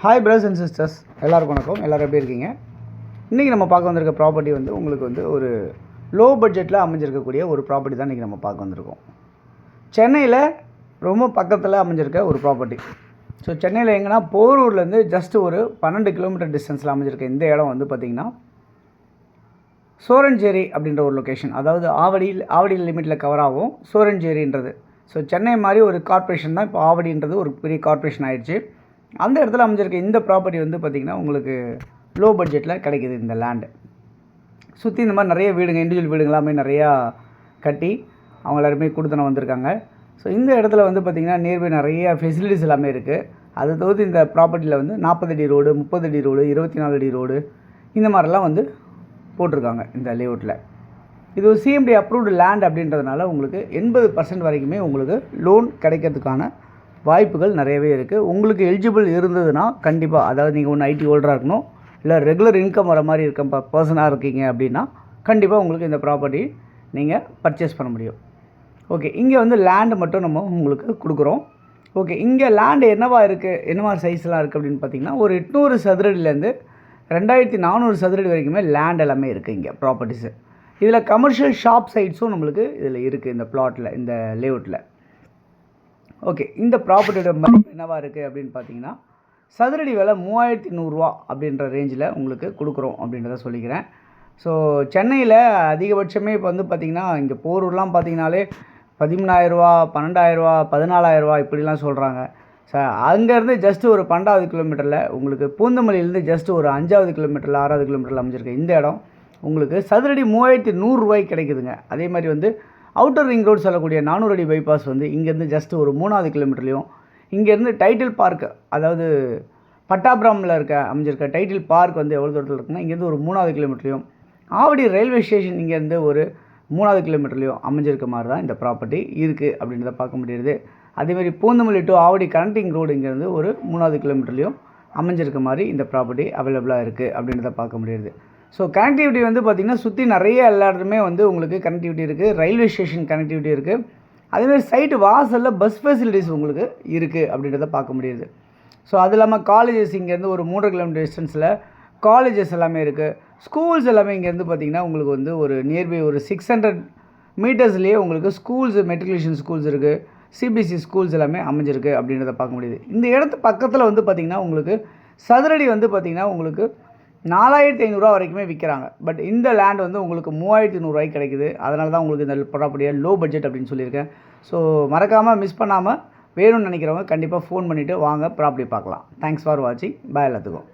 Hi brothers and sisters, எல்லோருக்கும் வணக்கம். எல்லோரும் எப்படி இருக்கீங்க? இன்றைக்கி நம்ம பார்க்க வந்திருக்க ப்ராப்பர்ட்டி வந்து உங்களுக்கு வந்து ஒரு லோ பட்ஜெட்டில் அமைஞ்சிருக்கக்கூடிய ஒரு ப்ராப்பர்ட்டி தான் இன்றைக்கி நம்ம பார்க்க வந்திருக்கோம். சென்னையில் ரொம்ப பக்கத்தில் அமைஞ்சிருக்க ஒரு ப்ராப்பர்ட்டி. ஸோ சென்னையில் எங்கன்னா போரூர்லேருந்து ஜஸ்ட் ஒரு 12 கிலோமீட்டர் டிஸ்டன்ஸில் அமைஞ்சிருக்க இந்த இடம் வந்து பார்த்திங்கன்னா சோரஞ்சேரி அப்படின்ற ஒரு லொக்கேஷன். அதாவது ஆவடி லிமிட்டில் கவர் ஆகும் சோரஞ்சேரின்றது. ஸோ சென்னை மாதிரி ஒரு கார்ப்பரேஷன் தான் இப்போ ஆவடின்றது ஒரு பெரிய கார்ப்பரேஷன் ஆகிடுச்சு. அந்த இடத்துல அமைஞ்சிருக்க இந்த ப்ராப்பர்ட்டி வந்து பார்த்திங்கன்னா உங்களுக்கு லோ பட்ஜெட்டில் கிடைக்கிது. இந்த லேண்டு சுற்றி இந்த மாதிரி நிறைய வீடுங்க, இண்டிவிஜுவல் வீடுங்க எல்லாமே நிறையா கட்டி அவங்க எல்லாருமே கொடுத்தன வந்திருக்காங்க. ஸோ இந்த இடத்துல வந்து பார்த்திங்கன்னா நியர்பை நிறைய ஃபெசிலிட்டிஸ் எல்லாமே இருக்குது. அது தவிர்த்து இந்த ப்ராப்பர்ட்டியில் வந்து 40 அடி ரோடு, 30 அடி ரோடு, 24 அடி ரோடு இந்த மாதிரிலாம் வந்து போட்டிருக்காங்க இந்த லேஅவுட்டில். இது ஒரு சிஎம்டி அப்ரூவ்டு லேண்ட் அப்படின்றதுனால உங்களுக்கு 80% வரைக்குமே உங்களுக்கு லோன் கிடைக்கிறதுக்கான வாய்ப்புகள் நிறையவே இருக்குது. உங்களுக்கு எலிஜிபிள் இருந்ததுன்னா கண்டிப்பாக, அதாவது நீங்கள் ஒன்று ஐடி ஹோல்டராக இருக்கணும், இல்லை ரெகுலர் இன்கம் வர மாதிரி இருக்க பர்சனாக இருக்கீங்க அப்படின்னா கண்டிப்பாக உங்களுக்கு இந்த ப்ராப்பர்ட்டி நீங்கள் பர்ச்சேஸ் பண்ண முடியும். ஓகே, இங்கே வந்து லேண்டு மட்டும் நம்ம உங்களுக்கு கொடுக்குறோம். ஓகே, இங்கே லேண்டு என்னவா இருக்குது, என்ன மாதிரி சைஸ்லாம் இருக்குது அப்படின்னு பார்த்தீங்கன்னா ஒரு 800 சதுரடிலேருந்து 2400 சதுரடி வரைக்குமே லேண்ட் எல்லாமே இருக்குது இங்கே ப்ராப்பர்ட்டிஸு. இதில் கமர்ஷியல் ஷாப் சைட்ஸும் நம்மளுக்கு இதில் இருக்குது இந்த ப்ளாட்டில், இந்த லேஅவுட்டில். ஓகே, இந்த ப்ராப்பர்ட்டியோட மதிப்பு என்னவாக இருக்குது அப்படின்னு பார்த்தீங்கன்னா சதுரடி விலை 3100 ரூபா அப்படின்ற ரேஞ்சில் உங்களுக்கு கொடுக்குறோம் அப்படின்றத சொல்லிக்கிறேன். ஸோ சென்னையில் அதிகபட்சமே இப்போ வந்து பார்த்திங்கன்னா இங்கே போரூர்லாம் பார்த்திங்கனாலே 13,000 ரூபா, 12,000 ரூபா, 14,000 ரூபா இப்படிலாம் சொல்கிறாங்க. அங்கேருந்து ஜஸ்ட் ஒரு 12வது கிலோமீட்டரில் உங்களுக்கு பூந்தமல்லியிலேருந்து ஜஸ்ட் ஒரு 5வது கிலோமீட்டரில் 6வது கிலோமீட்டரில் அமைஞ்சிருக்கு இந்த இடம் உங்களுக்கு சதுரடி 3100 ரூபாய்க்கு கிடைக்குதுங்க. அதே மாதிரி வந்து அவுட்டர் ரிங் ரோடு சொல்லக்கூடிய 400 அடி பைபாஸ் வந்து இங்கேருந்து ஜஸ்ட் ஒரு 3வது கிலோமீட்டர்லையும், இங்கேருந்து டைட்டில் பார்க், அதாவது பட்டாபுரமில் அமைஞ்சிருக்க டைட்டில் பார்க் வந்து எவ்வளோ தூரத்தில் இருக்குன்னா இங்கேருந்து ஒரு 3வது கிலோமீட்டர்லையும், ஆவடி ரயில்வே ஸ்டேஷன் இங்கேருந்து ஒரு 3வது கிலோமீட்டர்லையும் அமைஞ்சிருக்க மாதிரி தான் இந்த ப்ராப்பர்ட்டி இருக்குது அப்படின்றத பார்க்க முடியுது. அதேமாதிரி Poonamallee to Avadi connecting road இங்கேருந்து ஒரு 3வது கிலோமீட்டர்லையும் அமைஞ்சிருக்க மாதிரி இந்த ப்ராப்பர்ட்டி அவைலபிளாக இருக்குது அப்படின்றத பார்க்க முடியுது. ஸோ கனெக்டிவிட்டி வந்து பார்த்திங்கன்னா சுற்றி நிறைய எல்லா இடத்துலையுமே வந்து உங்களுக்கு கனெக்டிவிட்டி இருக்குது. ரயில்வே ஸ்டேஷன் கனெக்டிவிட்டி இருக்குது. அதேமாதிரி சைட்டு வாசலில் பஸ் ஃபெசிலிட்டிஸ் உங்களுக்கு இருக்குது அப்படின்றத பார்க்க முடியுது. ஸோ அது இல்லாமல் காலேஜஸ் இங்கேருந்து ஒரு 3 கிலோமீட்டர் டிஸ்டன்ஸில் காலேஜஸ் எல்லாமே இருக்குது. ஸ்கூல்ஸ் எல்லாமே இங்கேருந்து பார்த்திங்கன்னா உங்களுக்கு வந்து ஒரு நியர்பை ஒரு 600 மீட்டர்ஸ்லேயே உங்களுக்கு ஸ்கூல்ஸ், மெட்ரிகுலேஷன் ஸ்கூல்ஸ் இருக்குது, சிபிஎஸ்சி ஸ்கூல்ஸ் எல்லாமே அமைஞ்சிருக்கு அப்படின்றத பார்க்க முடியுது. இந்த இடத்து பக்கத்தில் வந்து பார்த்திங்கன்னா உங்களுக்கு சதுரடி வந்து பார்த்திங்கன்னா உங்களுக்கு 4,500 ரூபா வரைக்குமே விற்கிறாங்க. பட் இந்த லேண்ட் வந்து உங்களுக்கு 3,100 ரூபாய்க்கு கிடைக்குது. அதனால தான் உங்களுக்கு இந்த ப்ராப்பர்ட்டியை லோ பட்ஜெட் அப்படின்னு சொல்லியிருக்கேன். ஸோ மறக்காமல் மிஸ் பண்ணாமல் வேணும்னு நினைக்கிறவங்க கண்டிப்பாக ஃபோன் பண்ணிவிட்டு வாங்க ப்ராப்பர்ட்டி பார்க்கலாம். தேங்க்ஸ் ஃபார் வாட்சிங். பாய் எல்லாத்துக்கும்.